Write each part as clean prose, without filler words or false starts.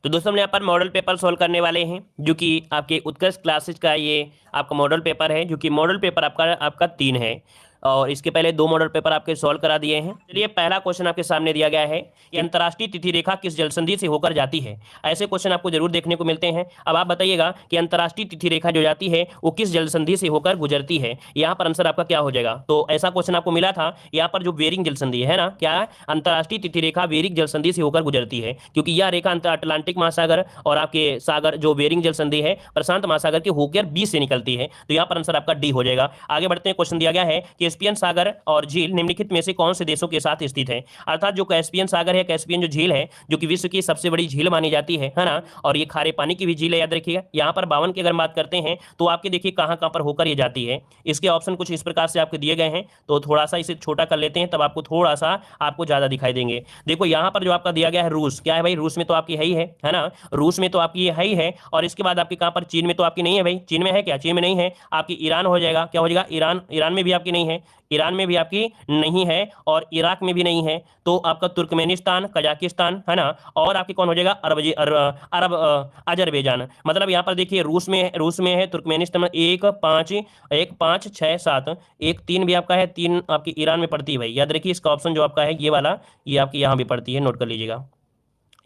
तो दोस्तों हम यहाँ पर मॉडल पेपर सॉल्व करने वाले हैं, जो कि आपके उत्कर्ष क्लासेज का ये आपका मॉडल पेपर है, जो कि मॉडल पेपर आपका 3 है। और इसके पहले 2 मॉडल पेपर आपके सॉल्व करा दिए हैं। चलिए, पहला क्वेश्चन आपके सामने दिया गया है कि अंतर्राष्ट्रीय तिथि रेखा किस जलसंधि से होकर जाती है। ऐसे क्वेश्चन आपको जरूर देखने को मिलते हैं। अब आप बताइएगा कि अंतर्राष्ट्रीय तिथि रेखा जो जाती है वो किस जलसंधि से होकर गुजरती है। यहाँ पर आंसर आपका क्या हो जाएगा। तो ऐसा क्वेश्चन आपको मिला था, यहाँ पर जो बेरिंग जलसंधि है ना, क्या है, अंतर्राष्ट्रीय तिथि रेखा बेरिंग जलसंधि से होकर गुजरती है, क्योंकि यह रेखा अटलांटिक महासागर और आपके सागर जो बेरिंग जलसंधि है प्रशांत महासागर के होकर बीच से निकलती है। तो यहाँ पर आंसर आपका डी हो जाएगा। आगे बढ़ते हैं, क्वेश्चन दिया गया है कि कैस्पियन सागर और झील निम्नलिखित में से कौन से देशों के साथ स्थित है। अर्थात जो कैस्पियन सागर है, कैस्पियन जो झील है, जो कि विश्व की सबसे बड़ी झील मानी जाती है ना, और ये खारे पानी की भी झील है, याद रखिएगा। यहाँ पर 52 की अगर बात करते हैं तो आपके देखिए कहाँ कहाँ पर होकर ये जाती है। इसके ऑप्शन कुछ इस प्रकार से आपके दिए गए हैं, तो थोड़ा सा इसे छोटा कर लेते हैं, तब आपको थोड़ा सा आपको ज्यादा दिखाई देंगे। देखो यहाँ पर जो आपका दिया गया है रूस, क्या है भाई, रूस में तो आपकी है ना, रूस में तो आपकी ये है। और इसके बाद आपके कहाँ पर, चीन में तो आपकी नहीं है भाई, चीन में है क्या, चीन में नहीं है। आपकी ईरान हो जाएगा, क्या हो जाएगा, ईरान, ईरान में भी आपकी नहीं है, ईरान में भी आपकी नहीं है, और इराक में भी नहीं है। तो आपका तुर्कमेनिस्तान, कजाकिस्तान है ना, और आपकी कौन हो जाएगा, अरब अजरबैजान। मतलब यहाँ पर देखिए रूस में है, तुर्कमेनिस्तान में 1 5 6 7, 1 3 भी आपका है, 3 आपकी ईरान में पड़ती है भाई। याद रखिए इसका ऑप्शन जो आपका है ये वाला, ये आपकी यहाँ भी पड़ती है, नोट कर लीजिएगा,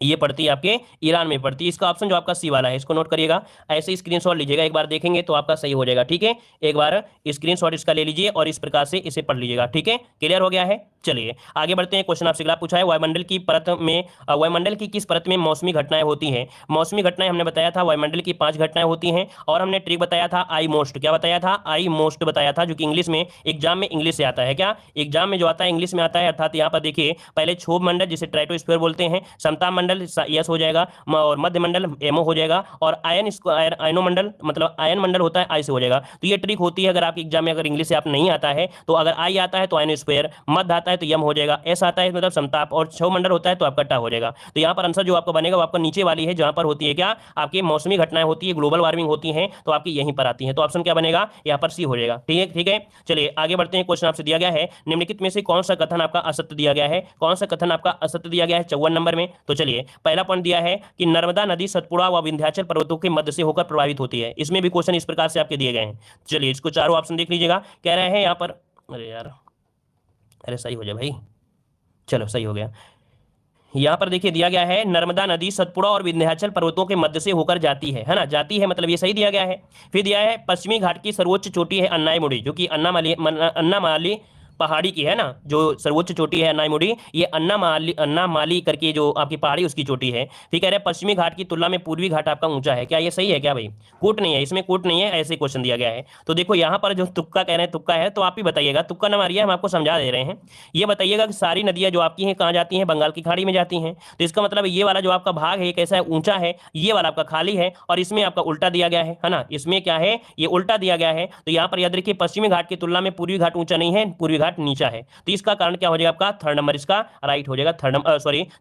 ये पड़ती है आपके ईरान में पड़ती है। इसका ऑप्शन जो आपका सी वाला है, इसको नोट करिएगा, ऐसे स्क्रीनशॉट लीजिएगा, एक बार देखेंगे तो आपका सही हो जाएगा। ठीक है, एक बार स्क्रीनशॉट इसका ले लीजिए और इस प्रकार से इसे पढ़ लीजिएगा। ठीक है, क्लियर हो गया है। चलिए आगे बढ़ते हैं। क्वेश्चन आपसे अगला पूछा है, वायुमंडल की परत में वायुमंडल की किस परत में मौसमी घटनाएं होती हैं। मौसमी घटनाएं हमने बताया था वायुमंडल की 5 घटनाएं होती हैं, और हमने ट्रिक बताया था आई मोस्ट, क्या बताया था, आई मोस्ट बताया था, जो कि इंग्लिश में एग्जाम में इंग्लिश से आता है। क्या एग्जाम में जो आता है इंग्लिश में आता है, अर्थात यहाँ पर देखिए पहले क्षोभ मंडल जिसे ट्राइटोस्फीयर बोलते हैं, समताप मंडल यस हो जाएगा, और मध्य मंडल एमओ हो जाएगा, और आयनो मंडल मतलब आयन मंडल होता है आई से हो जाएगा। तो ये ट्रिक होती है, अगर आपके एग्जाम में अगर इंग्लिश से आप नहीं आता है तो अगर आई आता है तो आयनोस्फीयर, मध्य आता है तो यम हो जाएगा, एस आता है मतलब समताप, और क्षोभ मंडल होता है तो आपका टा हो जाएगा। तो यहाँ पर आंसर जो आपका बनेगा वो आपका नीचे वाली है, जहां पर होती है क्या, आपकी मौसमी घटनाएं होती है, ग्लोबल वार्मिंग होती है, तो आपकी यहीं पर आती है। तो ऑप्शन क्या बनेगा, यहाँ पर सी हो जाएगा। ठीक है, ठीक है। चलिए आगे बढ़ते हैं। क्वेश्चन आपसे दिया गया है, निम्नलिखित में से कौन सा कथन आपका असत्य दिया गया है, कौन सा कथन आपका असत्य दिया गया है 54 नंबर में। तो चलिए, पहला पॉइंट दिया है कि नर्मदा नदी सतपुड़ा व विंध्याचल पर्वतों के मध्य से होकर प्रभावित होती है। इसमें भी क्वेश्चन इस प्रकार से आपके दिए गए हैं। चलिए इसको चारों ऑप्शन देख लीजिएगा। कह रहे हैं यहाँ पर, अरे यार, अरे सही हो जाए भाई, चलो सही हो गया। यहाँ पर देखिए दिया गया है नर्मदा नदी सतपुड़ा और विंध्याचल पर्वतों के मध्य से होकर जाती है ना, जाती है मतलब ये सही दिया गया है। फिर दिया है पश्चिमी घाट की सर्वोच्च चोटी है अन्नायमुड़ी, जो कि अन्नामाली पहाड़ी की है ना, जो सर्वोच्च चोटी है अन्नायमुड़ी, ये अन्नामाली करके जो आपकी पहाड़ी उसकी चोटी है। फिर कह रहे हैं पश्चिमी घाट की तुलना में पूर्वी घाट आपका ऊंचा है। क्या ये सही है क्या भाई, कूट नहीं है इसमें, कूट नहीं है, ऐसे क्वेश्चन दिया गया है। तो देखो यहाँ पर जो तुक्का कह रहे हैं, तुक्का है तो आप ही बताइएगा, तुक्का न मारिए, हम आपको समझा दे रहे हैं। ये बताइएगा कि सारी नदियां जो आपकी हैं कहाँ जाती हैं, बंगाल की खाड़ी में जाती हैं। तो इसका मतलब ये वाला जो आपका भाग है ये कैसा है, ऊंचा है, ये वाला आपका खाली है, और इसमें आपका उल्टा दिया गया है ना, इसमें क्या है, ये उल्टा दिया गया है। तो यहाँ पर याद रखिए पश्चिमी घाट की तुलना में पूर्वी घाट ऊंचा नहीं है, पूर्वी घाट नीचा है। तो इसका कारण क्या हो जाएगा, आपका थर्ड नंबर इसका राइट हो जाएगा, थर्ड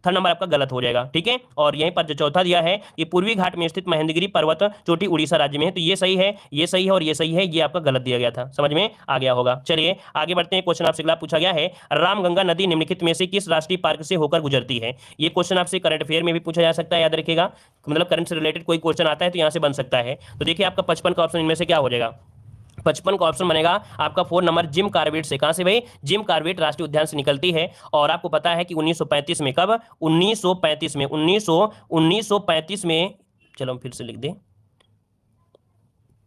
नंबर आपका गलत हो जाएगा। ठीक है, और यहीं पर जो चौथा दिया है कि पूर्वी घाट में स्थित महेंद्रगिरी पर्वत चोटी उड़ीसा राज्य में है, तो ये सही है, ये सही है और ये सही है, ये आपका गलत दिया गया था, समझ में आ गया होगा। चलिए आगे बढ़ते हैं। क्वेश्चन आपसे अगला पूछा गया है, रामगंगा नदी निम्नलिखित में से किस राष्ट्रीय पार्क से होकर गुजरती है। ये क्वेश्चन आपसे करंट अफेयर में भी पूछा जा सकता है, याद रखिएगा, मतलब करंट से रिलेटेड कोई क्वेश्चन आता है तो यहां से बन सकता है। तो देखिए आपका 55 का ऑप्शन इनमें से क्या हो जाएगा, 55 का ऑप्शन बनेगा आपका 4 नंबर जिम कार्बेट से। कहां से भाई, जिम कार्बेट राष्ट्रीय उद्यान से निकलती है। और आपको पता है कि 1935 में, कब, 1935 में, चलो हम फिर से लिख दें,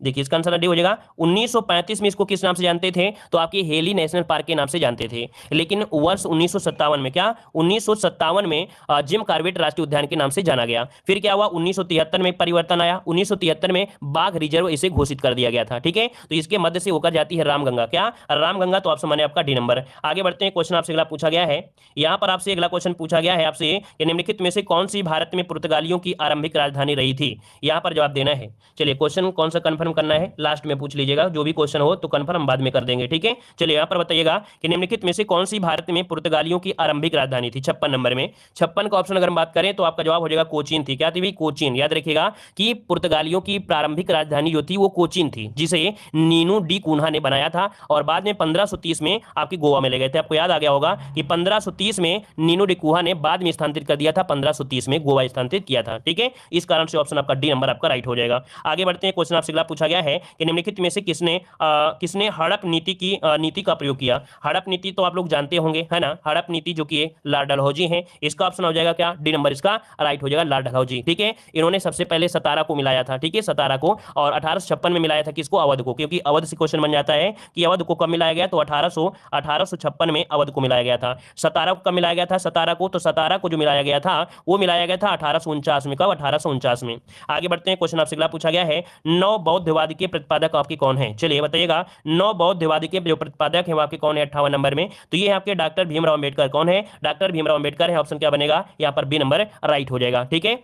देखिए इसका आंसर डी हो जाएगा। 1935 में इसको किस नाम से जानते थे, तो आपके हेली नेशनल पार्क के नाम से जानते थे। लेकिन वर्ष 1957 में, क्या 1957 में जिम कार्बेट राष्ट्रीय उद्यान के नाम से जाना गया। फिर क्या हुआ, 1973 में परिवर्तन आया, 1973 में बाघ रिजर्व इसे घोषित कर दिया गया था। ठीक है, तो इसके मध्य से होकर जाती है रामगंगा, क्या रामगंगा, तो ऑप्शन माने आपका डी नंबर। आगे बढ़ते हैं। क्वेश्चन आपसे अगला पूछा गया है, यहाँ पर आपसे अगला क्वेश्चन पूछा गया है आपसे कि निम्नलिखित में से कौन सी भारत में पुर्तगालियों की आरंभिक राजधानी रही थी। यहाँ पर जवाब देना है। चलिए क्वेश्चन कौन सा कंफर्म कंफर्म करना है, लास्ट में पूछ लीजिएगा, जो भी क्वेश्चन हो तो कंफर्म बाद में कर देंगे, ठीक है। चलिए यहाँ पर बताइएगा कि निम्नलिखित में से कौन सी भारत में पुर्तगालियों की आरंभिक राजधानी थी। 56 नंबर में 56 का ऑप्शन अगर हम बात करें तो आपका जवाब हो जाएगा कोचीन थी। क्या थी भाई? कोचीन। याद रखिएगा कि पुर्तगालियों की प्रारंभिक राजधानी जो थी वो कोचीन थी, जिसे नीनू डी कुन्हा ने बनाया था और बाद में 1530 में आपकी गोवा में ले गए थे। आपको याद आ गया होगा कि 1530 में नीनू डी कुन्हा ने बाद में स्थानांतरित कर दिया था, 1530 में गोवा स्थानांतरित किया था, ठीक है। इस कारण से ऑप्शन आपका डी नंबर आपका राइट हो जाएगा। आगे बढ़ते हैं, क्वेश्चन आपसे अगला पूछा गया है कि निम्नलिखित में से किसने हड़प नीति का प्रयोग किया। हड़प नीति तो आप लोग जानते होंगे, है ना। हड़प नीति जो कि लॉर्ड डलहौजी है, इसका ऑप्शन हो जाएगा क्या? डी नंबर इसका राइट हो जाएगा, लॉर्ड डलहौजी, ठीक है। इन्होंने सबसे पहले सतारा को मिलाया था, ठीक है, सतारा को, और 1856 में मिलाया था किसको? अवध को, क्योंकि अवध से क्वेश्चन बन जाता है कि अवध को कब मिलाया गया, तो 1856 में अवध को मिलाया गया था। सतारा को कब मिलाया गया था? सतारा को, तो सतारा को जो मिलाया गया था वो मिलाया गया था 1849 में। कब? 1849 में। आगे बढ़ते हैं, क्वेश्चन आपसे अगला पूछा गया है, नव बौद्धवादी के प्रतिपादक आपके कौन है? चलिए बताइएगा, नव बौद्धवादी के जो प्रतिपादक है वो आपके कौन है 58 नंबर में? तो ये आपके डॉक्टर भीमराव अंबेडकर। कौन है? डॉक्टर भीमराव अंबेडकर है। ऑप्शन क्या बनेगा यहाँ पर? बी नंबर राइट हो जाएगा, ठीक है।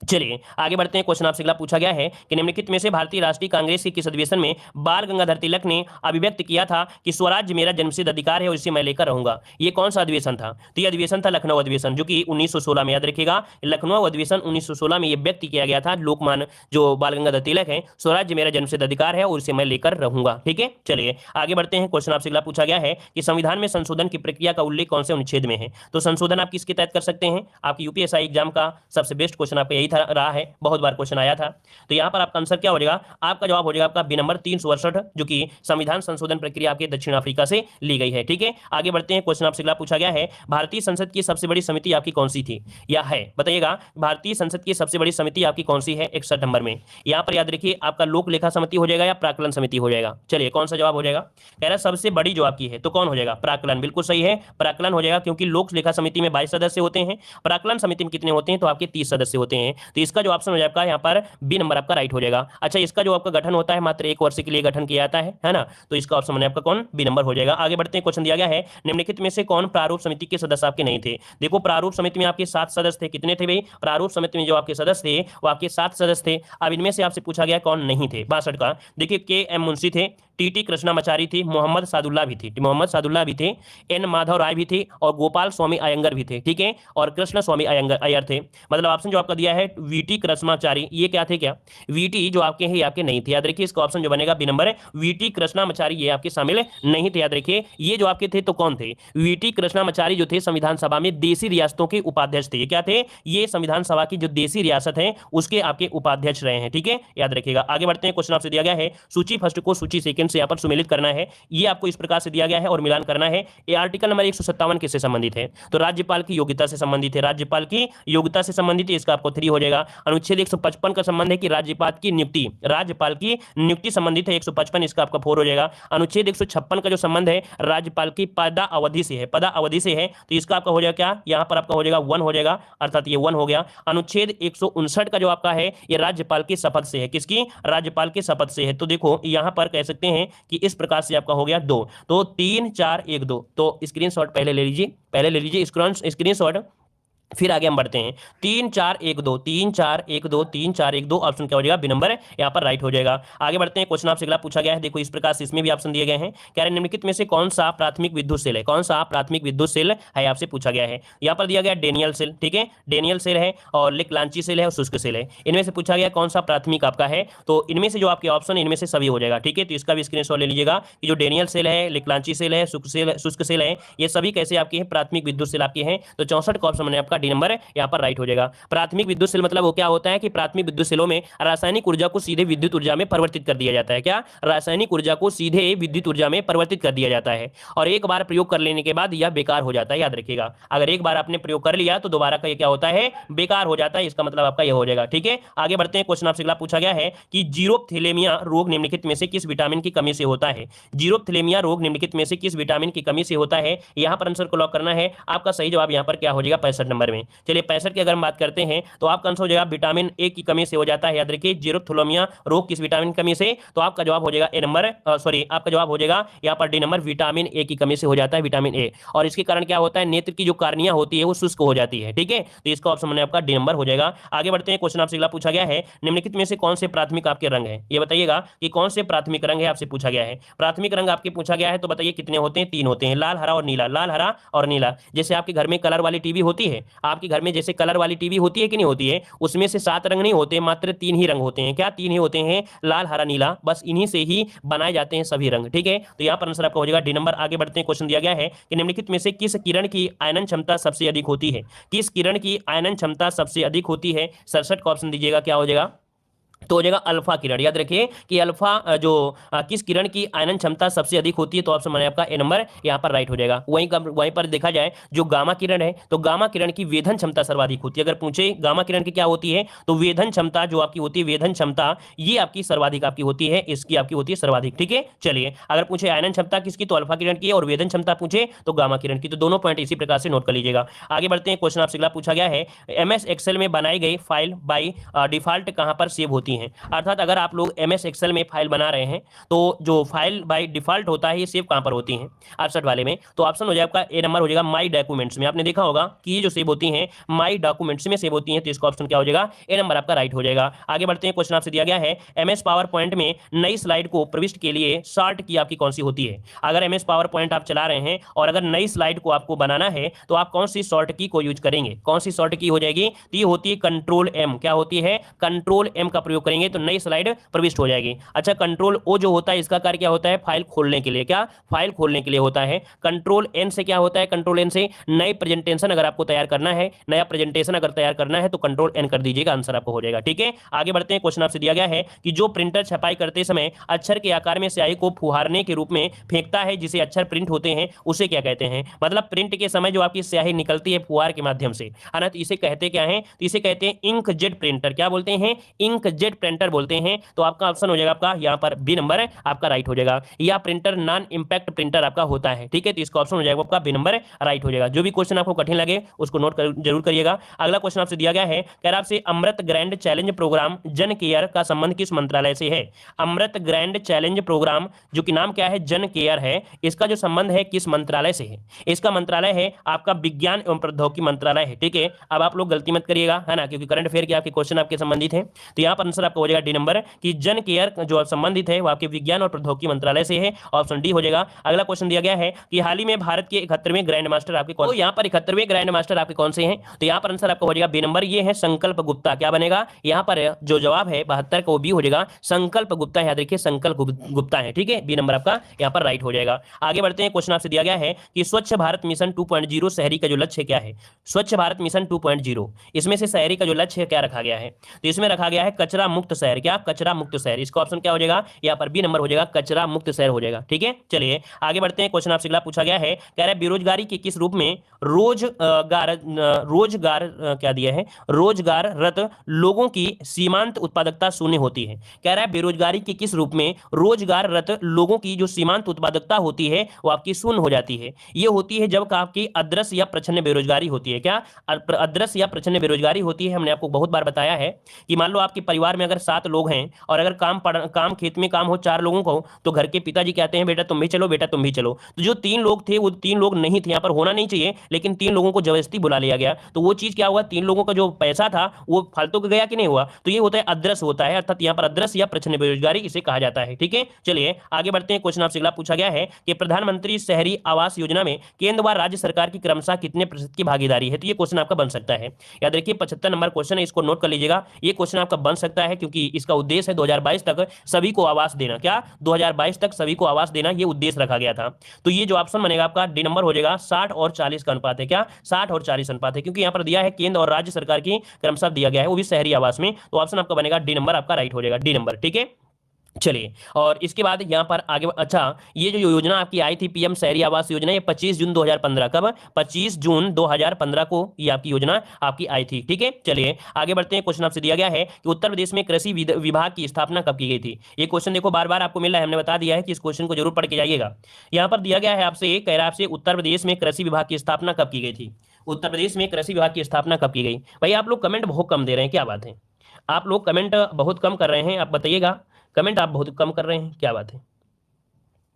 चलिए आगे बढ़ते हैं, क्वेश्चन आपसे अगला पूछा गया है कि निम्नलिखित में से भारतीय राष्ट्रीय कांग्रेस के किस अधिवेशन में बाल गंगाधर तिलक ने अभिव्यक्त किया था कि स्वराज्य मेरा जन्मसिद्ध अधिकार है और इसे मैं लेकर रहूंगा। ये कौन सा अधिवेशन था? तो ये अधिवेशन था लखनऊ अधिवेशन, जो कि 1916 में, याद रखिएगा, लखनऊ अधिवेशन 1916 में ये व्यक्त किया गया था। लोकमान्य जो बाल गंगाधर तिलक है, स्वराज्य मेरा जन्मसिद्ध अधिकार है और इसे मैं लेकर रहूंगा, ठीक है। चलिए आगे बढ़ते हैं, क्वेश्चन आपसे अगला पूछा गया है कि संविधान में संशोधन की प्रक्रिया का उल्लेख कौन से अनुच्छेद में है? तो संशोधन आप किसके तहत कर सकते हैं? आपकी यूपीएससी एग्जाम का सबसे बेस्ट क्वेश्चन आपका यही था, रहा है, बहुत बार क्वेश्चन आया था। तो यहां पर आपका आंसर क्या हो जाएगा? आपका जवाब हो जाएगा आपका बी नंबर 368, जो कि संविधान संशोधन प्रक्रिया आपके दक्षिण अफ्रीका से ली गई है, ठीक है। आगे बढ़ते हैं, क्वेश्चन आपसे अगला पूछा गया है, भारतीय संसद की सबसे बड़ी समिति आपकी कौन सी थी या है? बताइएगा, भारतीय संसद की सबसे बड़ी समिति आपकी कौन सी है 61 नंबर में? यहां पर याद रखिए, आपका लोक लेखा समिति हो जाएगा या प्राक्कलन समिति हो जाएगा? चलिए कौन सा जवाब हो जाएगा? कह रहा है सबसे बड़ी जो आपकी है, तो कौन हो जाएगा? प्राक्कलन। बिल्कुल सही है, प्राक्कलन हो जाएगा, क्योंकि लोक लेखा समिति में 22 सदस्य होते हैं, प्राक्कलन समिति में कितने होते हैं? तो आपके 30 सदस्य होते हैं। तो इसका जो ऑप्शन हो जाएगा यहाँ पर बी नंबर आपका राइट हो जाएगा। अच्छा, इसका जो आपका गठन होता है मात्र 1 वर्ष के लिए गठन किया जाता है ना। तो इसका ऑप्शन मैंने आपका कौन? बी नंबर हो जाएगा। आगे बढ़ते हैं, क्वेश्चन दिया गया है, निम्नलिखित में से कौन प्रारूप समिति के सदस्य आपके नहीं थे? देखो, प्रारूप समिति में आपके 7 सदस्य थे। कितने थे भाई? प्रारूप समिति में जो आपके सदस्य थे वो आपके 7 सदस्य थे। अब इनमें से आपसे पूछा गया कौन नहीं थे 62 का। देखिए, के एम मुंशी थे, टी कृष्णामाचारी थी, मोहम्मद सादुल्ला भी थी, मोहम्मद सादुल्ला भी थे, एन माधव राय भी थे और गोपाल स्वामी अयंगर भी थे, ठीक है, और कृष्ण स्वामी अय्यर थे। मतलब ऑप्शन जो आपका दिया है वीटी कृष्णामाचारी, ये क्या थे? क्या वीटी जो आपके हैं ये आपके नहीं थे। याद रखिए, इसका ऑप्शन जो बनेगा बी नंबर है, वीटी कृष्णामाचारी ये आपके शामिल नहीं थे। याद रखिए, ये जो आपके थे तो कौन थे? वीटी कृष्णामाचारी जो थे संविधान सभा में देशी रियासतों के उपाध्यक्ष थे। ये क्या थे? ये संविधान सभा की जो देशी रियासत है उसके आपके उपाध्यक्ष रहे हैं, ठीक है, याद रखिएगा। आगे बढ़ते हैं, क्वेश्चन आपसे दिया गया है, सूची फर्स्ट को सूची सेकंड से यहाँ पर सुमेलित करना है। ये आपको इस प्रकार से दिया गया है और मिलान करना है। ये आर्टिकल नंबर 157 किससे संबंधित है? तो राज्यपाल की योग्यता से संबंधित है, राज्यपाल की योग्यता से संबंधित है, इसका आपको 3 हो जाएगा। अनुच्छेद 155 का संबंध है कि राज्यपाल की नियुक्ति संबंधित है, 155, इसका आपका 4 हो जाएगा। अनुच्छेद 156 का जो संबंध है राज्यपाल की पदावधि से है, पदावधि से है, तो इसका आपका हो जाएगा क्या? यहाँ पर आपका हो जाएगा 1 हो जाएगा, अर्थात ये 1 हो गया। अनुच्छेद 159 का जो आपका है ये राज्यपाल की शपथ से है। किसकी? राज्यपाल की शपथ से है। तो देखो यहाँ पर कह सकते हैं कि इस प्रकार से आपका हो गया 2, तो 3 4 1 2। तो स्क्रीनशॉट पहले ले लीजिए, स्क्रीनशॉट, फिर आगे हम बढ़ते हैं। 3 4 1 2, 3 4 1 2, 3 4 1 2, ऑप्शन क्या हो जाएगा? बी नंबर यहाँ पर राइट हो जाएगा। आगे बढ़ते हैं, क्वेश्चन आपसे अगला पूछा गया है, देखो इस प्रकार से इसमें भी ऑप्शन दिए गए हैं। कह रहे निम्नलिखित में से कौन सा प्राथमिक विद्युत सेल है? कौन सा प्राथमिक विद्युत सेल है आपसे पूछा गया है। यहाँ पर दिया गया डेनियल सेल, ठीक है, डेनियल सेल है और लिकलांची सेल है और शुष्क सेल है। इनमें से पूछा गया कौन सा प्राथमिक आपका है, तो इनमें से जो आपके ऑप्शन इनमें से सभी हो जाएगा, ठीक है। तो इसका भी स्क्रीनशॉट ले लीजिएगा कि जो डेनियल सेल है, लिकलांची सेल है, शुष्क सेल है, ये सभी कैसे आपके हैं? प्राथमिक विद्युत सेल आपके हैं। तो 64 का ऑप्शन आपका डी नंबर यहाँ पर राइट हो जाएगा। प्राथमिक विद्युत सेल मतलब वो क्या होता है कि प्राथमिक विद्युत सेलों में रासायनिक ऊर्जा को सीधे विद्युत ऊर्जा में परिवर्तित कर दिया जाता है। क्या? रासायनिक ऊर्जा को सीधे विद्युत ऊर्जा में परिवर्तित कर दिया जाता है और एक बार प्रयोग कर लेने के बाद यह बेकार हो जाता है। याद रखिएगा, अगर एक बार आपने प्रयोग कर लिया तो दोबारा का ये क्या होता है? बेकार हो जाता है। इसका मतलब आपका यह हो जाएगा, ठीक है। आगे बढ़ते हैं, क्वेश्चन आपसे अगला पूछा गया है कि जीरोथैलेमिया रोग निम्नलिखित में से किस विटामिन की कमी से होता है? जीरोथैलेमिया रोग निम्नलिखित में से किस विटामिन की कमी से होता है? यहां पर आंसर को लॉक करना है। आपका सही जवाब यहां पर क्या हो जाएगा? 65 नंबर नंबर में। चलिए 65 की अगर हम बात करते हैं तो आपका आंसर हो जाएगा विटामिन ए की कमी से हो जाता है। याद रखिए जेरोथोलोमिया रोग किस विटामिन की कमी से, तो आपका जवाब हो जाएगा ए नंबर, सॉरी आपका जवाब हो जाएगा यहाँ पर डी नंबर, विटामिन ए की कमी से हो जाता है विटामिन ए। और इसके कारण क्या होता है, नेत्र की जो कार्निया होती है वो शुष्क हो जाती है। ठीक है, तो इसका ऑप्शन मैंने आपका डी नंबर हो जाएगा। आगे बढ़ते हैं, क्वेश्चन आपसे अगला पूछा गया है, निम्नलिखित में से कौन से प्राथमिक आपके रंग है, ये बताइएगा कि कौन से प्राथमिक रंग है आपसे पूछा गया है। प्राथमिक रंग आपके पूछा गया है तो बताइए कितने होते हैं, 3 होते हैं, लाल हरा और नीला। लाल हरा और नीला, जैसे आपके घर में कलर वाली टीवी होती है, आपके घर में जैसे कलर वाली टीवी होती है कि नहीं होती है, उसमें से 7 रंग नहीं होते, मात्र 3 ही रंग होते हैं। क्या 3 ही होते हैं, लाल हरा नीला, बस इन्हीं से ही बनाए जाते हैं सभी रंग। ठीक है, तो यहाँ पर आंसर आपका हो जाएगा डी नंबर। आगे बढ़ते हैं, क्वेश्चन दिया गया है कि निम्नलिखित में से किस किरण की आयनन क्षमता सबसे अधिक होती है, किस किरण की आयनन क्षमता सबसे अधिक होती है। 67 का ऑप्शन दीजिएगा, क्या हो जाएगा, तो हो जाएगा अल्फा किरण। याद रखिए कि अल्फा किस किरण की आयनन क्षमता सबसे अधिक होती है, तो ऑप्शन मैंने आपका ए नंबर यहाँ पर राइट हो जाएगा। वहीं पर देखा जाए जो गामा किरण है, तो गामा किरण की वेधन क्षमता सर्वाधिक होती है। अगर पूछे गामा किरण की क्या होती है, तो वेधन क्षमता जो आपकी होती है, वेधन क्षमता ये आपकी सर्वाधिक आपकी होती है, इसकी आपकी होती है सर्वाधिक। ठीक है, चलिए अगर पूछे आयनन क्षमता किसकी, तो अल्फा किरण की, और वेधन क्षमता पूछे तो गामा किरण की। तो दोनों पॉइंट इसी प्रकार से नोट कर लीजिएगा। आगे बढ़ते हैं, क्वेश्चन आपसे अगला पूछा गया है, MS एक्सेल में बनाई गई फाइल बाई डिफॉल्ट कहां पर सेव होती है। अर्थात अगर आप लोग MS एक्सेल में फाइल बना रहे हैं तो जो फाइल बाय डिफॉल्ट होता है ये सेव कहां पर होती हैं, 68 वाले में, तो ऑप्शन हो जाएगा आपका ए नंबर हो जाएगा माई डॉक्यूमेंट्स में। आपने देखा होगा कि ये जो सेव होती हैं माई डॉक्यूमेंट्स में सेव होती हैं, तो इसका ऑप्शन क्या हो जाएगा, ए नंबर आपका राइट हो जाएगा। आगे बढ़ते हैं, क्वेश्चन आपसे दिया गया है, MS पावर पॉइंट में नई स्लाइड को प्रविष्ट के लिए शॉर्ट की आपकी कौन सी होती है। अगर MS पावर पॉइंट आप चला रहे हैं और अगर नई स्लाइड को आपको बनाना है तो आप कौन सी शॉर्ट की को यूज करेंगे, कौन सी शॉर्ट की हो जाएगी, तो ये होती है कंट्रोल M। क्या होती है, कंट्रोल M का प्रयोग करेंगे तो नई स्लाइड प्रविष्ट हो जाएगी। अच्छा, कंट्रोल O जो होता है इसका कार्य क्या होता है, फाइल खोलने के लिए, क्या फाइल खोलने के लिए होता है। कंट्रोल N से क्या होता है, कंट्रोल N से नई प्रेजेंटेशन अगर आपको तैयार करना है, नया प्रेजेंटेशन अगर तैयार करना है तो कंट्रोल N कर दीजिएगा, आंसर आपको हो जाएगा। ठीक है, आगे बढ़ते हैं, क्वेश्चन आपसे दिया गया है कि जो प्रिंटर छपाई करते समय अक्षर के आकार में स्याही को फुहारने के रूप में फेंकता है जिसे अक्षर प्रिंट होते हैं उसे क्या कहते हैं। मतलब प्रिंट के समय जो आपकी स्याही निकलती है फुहार के माध्यम से, है ना, तो इसे कहते क्या है, तो इसे कहते हैं इंक जेट प्रिंटर। क्या बोलते हैं, इंक जेट प्रिंटर बोलते हैं। तो आपका ऑप्शन हो जाएगा आपका यहाँ पर बी नंबर आपका राइट हो जाएगा। या प्रिंटर नॉन इंपैक्ट प्रिंटर आपका होता है। ठीक है, तो इसका ऑप्शन हो जाएगा आपका बी नंबर राइट हो जाएगा। जो भी क्वेश्चन आपको कठिन लगे उसको नोट जरूर करिएगा। अगला क्वेश्चन आपसे दिया गया है, कह रहा आपसे अमृत ग्रैंड चैलेंज प्रोग्राम जन केयर का संबंध किस मंत्रालय से है। अमृत ग्रैंड चैलेंज प्रोग्राम जो कि नाम क्या है, जन केयर है, इसका जो संबंध है किस मंत्रालय से है। इसका मंत्रालय है आपका विज्ञान एवं प्रौद्योगिकी मंत्रालय है। ठीक है, अब आप लोग गलती मत करिएगा, है ना, क्योंकि करंट अफेयर के आपके क्वेश्चन आपके संबंधित है। तो यहाँ पर आंसर आपका हो जाएगा डी नंबर कि जन केयर जो संबंधित है वो आपके विज्ञान और प्रौद्योगिकी मंत्रालय से है, ऑप्शन डी हो जाएगा। अगला क्वेश्चन दिया गया है कि हाल ही में भारत के 71वें ग्रैंड मास्टर आपके कौन, तो यहाँ पर 71वें ग्रैंड मास्टर आपके कौन से हैं, तो यहाँ पर आंसर आपका हो जाएगा बी नंबर, ये है संकल्प गुप्ता। क्या बनेगा यहाँ पर जो जवाब है 72 का वो बी हो जाएगा, संकल्प गुप्ता। याद रखिए संकल्प गुप्ता है। ठीक है, बी नंबर आपका यहाँ पर राइट हो जाएगा। आगे बढ़ते हैं, क्वेश्चन आपसे दिया गया है कि स्वच्छ भारत मिशन 2.0 शहरी का जो लक्ष्य क्या है। स्वच्छ भारत मिशन 2.0 इसमें से शहरी का जो लक्ष्य है क्या रखा गया है, तो इसमें रखा गया है कचरा मुक्त शहर। क्या, कचरा मुक्त शहर। इसका ऑप्शन क्या हो जाएगा, यहाँ पर बी नंबर हो जाएगा, कचरा मुक्त शहर हो जाएगा। ठीक है, चलिए आगे बढ़ते हैं, क्वेश्चन आपसे अगला पूछा गया है, कह रहा है बेरोजगारी के किस रूप में रोजगार क्या दिया है, रोजगाररत लोगों की सीमांत उत्पादकता शून्य होती है। कह रहा है बेरोजगारी के किस रूप में रोजगाररत लोगों की जो सीमांत उत्पादकता होती है वो आपकी शून्य हो जाती है। ये होती है जब आपकी अदृश्य या प्रच्छन्न बेरोजगारी होती है। क्या, अदृश्य या प्रच्छन्न बेरोजगारी होती है। हमने आपको बहुत बार बताया है कि मान लो आपके परिवार में अगर 7 लोग हैं और अगर काम खेत में काम हो 4 लोगों को, तो घर के पिताजी कहते हैं बेटा तुम भी चलो, बेटा तुम भी चलो। तो जो 3 लोग थे वो 3 लोग नहीं थे, यहाँ पर होना नहीं चाहिए, लेकिन 3 लोगों को जबरदस्ती बुला लिया गया। तो वो चीज क्या हुआ, 3 लोगों का जो पैसा था वो फालतू गया कि नहीं हुआ, तो ये होता है अदृश्य होता है, अर्थात यहाँ पर अदृश्य या प्रच्छन्न बेरोजगारी इसे कहा जाता है। ठीक है, चलिए आगे बढ़ते हैं, क्वेश्चन आपसे अगला पूछा गया है कि प्रधानमंत्री शहरी आवास योजना में केंद्र व राज्य सरकार की क्रमशः कितने प्रतिशत की भागीदारी है। तो ये क्वेश्चन आपका बन सकता है। याद रखिए 75 नंबर क्वेश्चन है, इसको नोट कर लीजिएगा। ये क्वेश्चन आपका बन सकता है क्योंकि इसका उद्देश्य है 2022 तक सभी को आवास देना। क्या, 2022 तक सभी को आवास देना ये उद्देश्य रखा गया था। तो ये जो ऑप्शन बनेगा आपका डी नंबर हो जाएगा, 60 और 40 का अनुपात है। क्या, 60 और 40 अनुपात है, क्योंकि यहाँ पर दिया है केंद्र और राज्य सरकार की क्रमशः दिया गया है, वो भी शहरी आवास में। तो ऑप्शन आपका बनेगा डी नंबर आपका राइट हो जाएगा, डी नंबर। ठीक है, चलिए और इसके बाद यहाँ पर आगे, अच्छा ये जो योजना आपकी आई थी पीएम शहरी आवास योजना, ये 25 जून 2015, कब, 25 जून 2015 को ये आपकी योजना आपकी आई थी। ठीक है, चलिए आगे बढ़ते हैं, क्वेश्चन आपसे दिया गया है कि उत्तर प्रदेश में कृषि विभाग की स्थापना कब की गई थी। ये क्वेश्चन देखो बार बार आपको मिल रहा है, हमने बता दिया है कि इस क्वेश्चन को जरूर पढ़ के जाइएगा। यहाँ पर दिया गया है आपसे, कह रहा है आपसे उत्तर प्रदेश में कृषि विभाग की स्थापना कब की गई थी। उत्तर प्रदेश में कृषि विभाग की स्थापना कब की गई? भाई आप लोग कमेंट बहुत कम दे रहे हैं, क्या बात है? आप लोग कमेंट बहुत कम कर रहे हैं, आप बताइएगा। कमेंट आप बहुत कम कर रहे हैं, क्या बात है?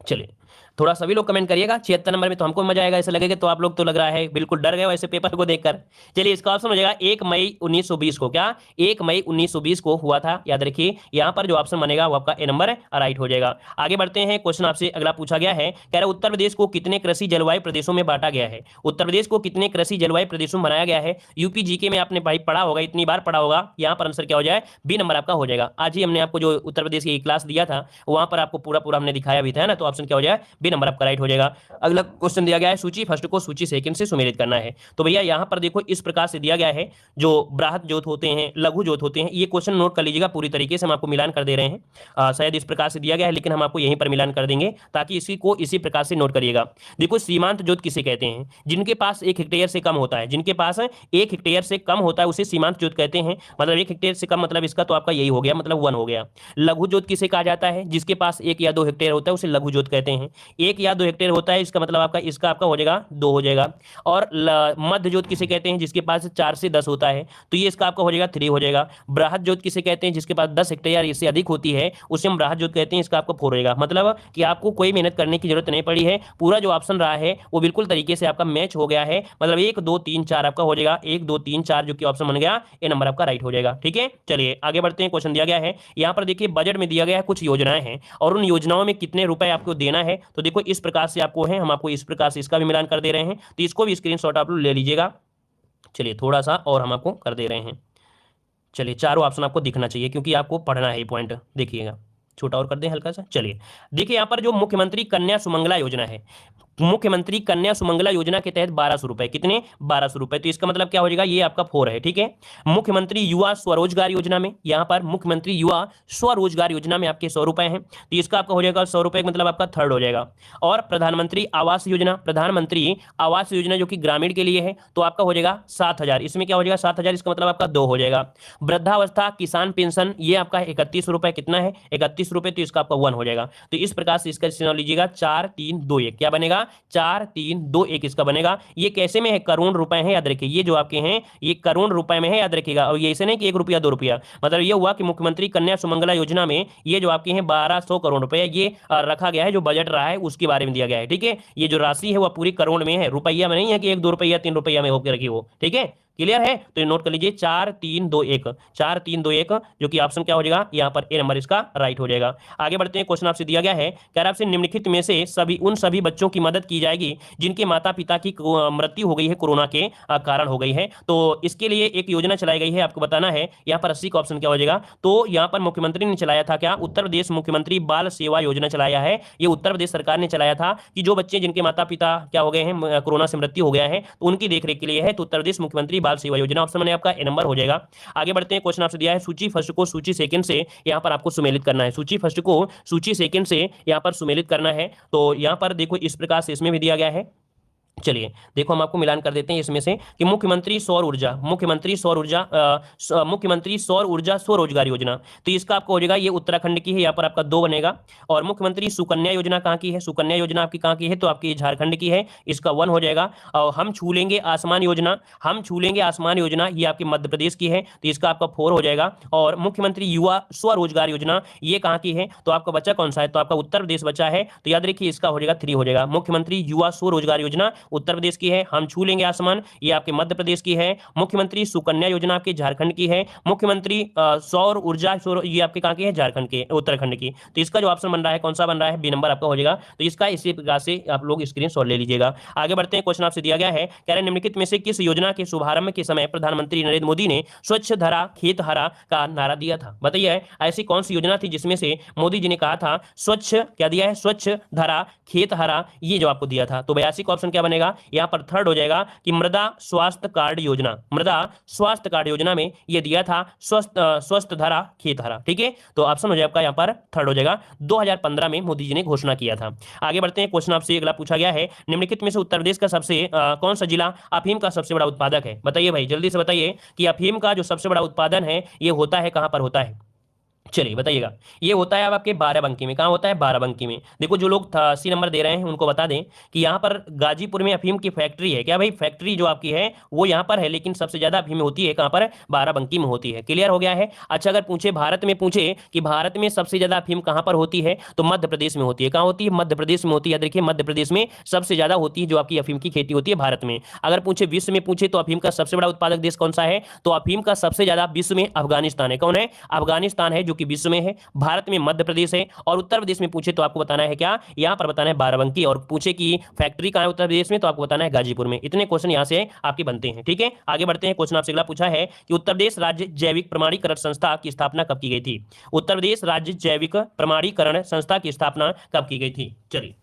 चलिए, थोड़ा सभी लोग कमेंट करिएगा। 76 नंबर में तो हमको मजा आएगा, ऐसा लगेगा। तो आप लोग तो लग रहा है बिल्कुल डर गए वैसे पेपर को देखकर। चलिए, इसका ऑप्शन हो जाएगा 1 मई 1920 को। क्या 1 मई 1920 को हुआ था? याद रखिए, यहाँ पर जो ऑप्शन बनेगा वो आपका ए नंबर राइट हो जाएगा। आगे बढ़ते हैं, क्वेश्चन आपसे अगला पूछा गया है, कह रहे उत्तर प्रदेश को कितने कृषि जलवायु प्रदेशों में बांटा गया है? उत्तर प्रदेश को कितने कृषि जलवायु प्रदेशों में बनाया गया है? यूपी जीके में आपने भाई पढ़ा होगा, इतनी बार पढ़ा होगा। यहाँ पर आंसर क्या हो जाए? बी नंबर आपका हो जाएगा। आज ही हमने आपको जो उत्तर प्रदेश की क्लास दिया था वहां पर आपको पूरा पूरा हमने दिखाया भी था ना, तो ऑप्शन क्या हो जाए? बी नंबर आपका राइट हो जाएगा। अगला क्वेश्चन दिया गया है, सूची फर्स्ट को सूची सेकंड से सुमेलित करना है। तो भैया यहाँ पर देखो इस प्रकार से दिया गया है, जो बृहत जोत होते हैं, लघु जोत होते हैं, ये क्वेश्चन नोट कर लीजिएगा पूरी तरीके से। हम आपको मिलान कर दे रहे हैं, शायद इस प्रकार से दिया गया है, लेकिन हम आपको यहीं पर मिलान कर देंगे ताकि इसी को इसी प्रकार से नोट करिएगा। देखो, सीमांत जोत किसे कहते हैं? जिनके पास 1 हेक्टेयर से कम होता है, जिनके पास 1 हेक्टेयर से कम होता है उसे सीमांत जोत कहते हैं। मतलब 1 हेक्टेयर से कम, मतलब इसका तो आपका यही हो गया, मतलब 1 हो गया। लघु जोत किसे कहा जाता है? जिसके पास 1 या 2 हेक्टेयर होता है उसे लघु जोत कहते हैं। 1 या 2 हेक्टेयर होता है, इसका मतलब आपका इसका आपका हो जाएगा 2 हो जाएगा। और मध्य जोत किसे कहते हैं? जिसके पास 4 से 10 होता है, तो ये इसका आपका हो जाएगा 3 हो जाएगा। बृहत जोत किसे कहते हैं? जिसके पास 10 हेक्टेयर इससे अधिक होती है उसे हम बृहत जोत कहते हैं, इसका आपका 4 हो जाएगा। मतलब कि आपको कोई मेहनत करने की जरूरत नहीं पड़ी है, पूरा जो ऑप्शन रहा है वो बिल्कुल तरीके से आपका मैच हो गया है। मतलब 1 2 3 4 आपका हो जाएगा, 1 2 3 4 जो कि ऑप्शन बन गया, ए नंबर आपका राइट हो जाएगा। ठीक है, चलिए आगे बढ़ते हैं। क्वेश्चन दिया गया है, यहाँ पर देखिए बजट में दिया गया है कुछ योजनाएं हैं और उन योजनाओं में कितने रुपए आपको देना है। तो देखो इस प्रकार से आपको है, हम आपको इस प्रकार से इसका भी मिलान कर दे रहे हैं, तो इसको भी स्क्रीनशॉट आप लोग ले लीजिएगा। चलिए थोड़ा सा और हम आपको कर दे रहे हैं। चलिए, चारों ऑप्शन आपको दिखना चाहिए क्योंकि आपको पढ़ना है ये पॉइंट, देखिएगा। छोटा और कर दें हल्का सा। चलिए देखिए, यहाँ पर जो मुख्यमंत्री कन्या सुमंगला योजना है, मुख्यमंत्री कन्या सुमंगला योजना के तहत 1200 रुपए, कितने? 1200 रुपए। तो इसका मतलब क्या हो जाएगा? ये आपका 4 है। ठीक है, मुख्यमंत्री युवा स्वरोजगार योजना में, यहाँ पर मुख्यमंत्री युवा स्वरोजगार योजना में आपके 100 रुपए हैं, तो इसका आपका हो जाएगा 100 रुपए, मतलब आपका 3rd हो जाएगा। और प्रधानमंत्री आवास योजना, प्रधानमंत्री आवास योजना जो कि ग्रामीण के लिए है, तो आपका हो जाएगा 7000। इसमें क्या हो जाएगा? 7000, इसका मतलब आपका 2 हो जाएगा। वृद्धावस्था किसान पेंशन, ये आपका 31 रुपए, कितना है? 31 रुपए, तो इसका आपका 1 हो जाएगा। तो इस प्रकार से इसका चुनाव लीजिएगा, 4 3 2 1, क्या बनेगा? 4 3 2 1 इसका बनेगा। ये कैसे में है? करोड़ रुपए हैं, याद रखिए। ये जो आपके हैं ये करोड़ रुपए में है, याद रखिएगा। और ये ऐसे नहीं कि 1 रुपया 2 रुपया, मतलब ये हुआ कि मुख्यमंत्री कन्या सुमंगला योजना में ये जो आपके हैं 1200 करोड़ रुपए ये रखा गया है, जो बजट रहा है उसके बारे में दिया गया है। ठीक है, ये जो राशि है वह पूरी करोड़ में है, रुपया में नहीं है कि 1 2 रुपया 3 रुपया में होकर रखी हो। ठीक है, क्लियर है? तो ये नोट कर लीजिए, 4 3 2 1, 4 3 2 1, जो कि ऑप्शन क्या हो जाएगा? यहाँ पर ए नंबर इसका राइट हो जाएगा। आगे बढ़ते हैं, क्वेश्चन आपसे दिया गया है, कह रहा आपसे निम्नलिखित में से उन सभी बच्चों की मदद की जाएगी जिनके माता पिता की मृत्यु हो गई है, कोरोना के कारण हो गई है। तो इसके लिए एक योजना चलाई गई है, आपको बताना है। यहाँ पर 80 का ऑप्शन क्या हो जाएगा? तो यहाँ पर मुख्यमंत्री ने चलाया था क्या? उत्तर प्रदेश मुख्यमंत्री बाल सेवा योजना चलाया है। ये उत्तर प्रदेश सरकार ने चलाया था कि जो बच्चे जिनके माता पिता क्या हो गए हैं, कोरोना से मृत्यु हो गया है, तो उनकी देखरेख के लिए है। तो उत्तर प्रदेश मुख्यमंत्री बाल सेवा योजना, ऑप्शन में आपका ए नंबर हो जाएगा। आगे बढ़ते हैं, क्वेश्चन आपसे दिया है, सूची फर्स्ट को सूची सेकंड से यहाँ पर आपको सुमेलित करना है। सूची फर्स्ट को सूची सेकंड से यहाँ पर सुमेलित करना है। तो यहाँ पर देखो इस प्रकार से इसमें भी दिया गया है। चलिए देखो, हम आपको मिलान कर देते हैं इसमें से कि मुख्यमंत्री सौर ऊर्जा, मुख्यमंत्री सौर ऊर्जा स्वरोजगार योजना, तो इसका आपको हो जाएगा, ये उत्तराखंड की है, यहाँ पर आपका 2 बनेगा। और मुख्यमंत्री सुकन्या योजना कहाँ की है? सुकन्या योजना आपकी कहाँ की है? तो आपकी झारखंड की है, इसका 1 हो जाएगा। और हम छू लेंगे आसमान योजना, हम छू लेंगे आसमान योजना, ये आपकी मध्य प्रदेश की है, तो इसका आपका 4 हो जाएगा। और मुख्यमंत्री युवा स्वरोजगार योजना ये कहाँ की है? तो आपका बच्चा कौन सा है? तो आपका उत्तर प्रदेश बच्चा है, तो याद रखिए इसका हो जाएगा 3 हो जाएगा। मुख्यमंत्री युवा स्वरोजगार योजना उत्तर प्रदेश की है, हम छू लेंगे आसमान ये आपके मध्य प्रदेश की है। मुख्यमंत्री सुकन्या योजना आपके झारखंड की है। मुख्यमंत्री सौर ऊर्जा ये आपके कहां की है? झारखंड के, उत्तराखंड की। तो इसका जो ऑप्शन बन रहा है कौन सा बन रहा है? बी नंबर आपका हो जाएगा। तो इसका इसी प्रकार से आप लोग स्क्रीनशॉट ले लीजिएगा। आगे बढ़ते हैं, क्वेश्चन आपसे दिया गया है, कह रहे निम्नलिखित में से किस योजना के शुभारंभ के समय प्रधानमंत्री नरेंद्र मोदी ने स्वच्छ धरा खेत हरा का नारा दिया था? बताइए ऐसी कौन सी योजना थी जिसमें से मोदी जी ने कहा था स्वच्छ, क्या दिया है? स्वच्छ धरा खेत हरा, ये जो आपको दिया था। तो 82 का ऑप्शन क्या बनेगा? यहाँ पर 3rd हो जाएगा कि मृदा स्वास्थ्य कार्ड योजना, मृदा स्वास्थ्य कार्ड योजना में ये दिया था स्वस्थ धरा खेत हरा। ठीक है, तो ऑप्शन हो जाएगा आपका यहाँ पर 3rd हो जाएगा। 2015 में मोदी जी ने घोषणा किया था। आगे बढ़ते हैं, क्वेश्चन आपसे अगला पूछा गया है, निम्नलिखित में से उत्तर प्रदेश का सबसे कौन सा जिला अफीम का सबसे बड़ा उत्पादक है? बताइए भाई, जल्दी से बताइए कि अफीम का जो सबसे बड़ा उत्पादन है ये होता है कहां पर होता है? चलिए बताइएगा। ये होता है अब आपके 12 बंकी में। कहाँ होता है? 12 बंकी में। देखो जो लोग 80 नंबर दे रहे हैं उनको बता दें कि यहाँ पर गाजीपुर में अफीम की फैक्ट्री है। क्या भाई? फैक्ट्री जो आपकी है वो यहाँ पर है, लेकिन सबसे ज्यादा अफीम होती है कहाँ पर? 12 बंकी में होती है। क्लियर हो गया है? अच्छा, अगर पूछे भारत में, पूछे कि भारत में सबसे ज्यादा अफीम कहाँ पर होती है, तो मध्य प्रदेश में होती है। कहाँ होती है? मध्य प्रदेश में होती है। देखिए मध्य प्रदेश में सबसे ज्यादा होती है जो आपकी अफीम की खेती होती है भारत में। अगर पूछे विश्व में, पूछे तो अफीम का सबसे बड़ा उत्पादक देश कौन सा है, तो अफीम का सबसे ज्यादा विश्व में अफगानिस्तान है। कौन है? अफगानिस्तान है, जो कि विश्व में है। भारत में मध्य प्रदेश है। और उत्तर प्रदेश में पूछे तो आपको बताना है क्या? यहाँ पर बताना है 12 बंकी। और पूछे कि फैक्ट्री कहाँ है उत्तर प्रदेश में, तो आपको बताना है गाजीपुर में। इतने क्वेश्चन यहाँ से आपके बनते हैं। ठीक है, आगे बढ़ते हैं। क्वेश्चन आपसे अगला पूछा है कि उत्तर प्रदेश राज्य जैविक प्रमाणीकरण संस्था की स्थापना कब की गई थी? उत्तर प्रदेश राज्य जैविक प्रमाणीकरण संस्था की स्थापना कब की गई थी? चलिए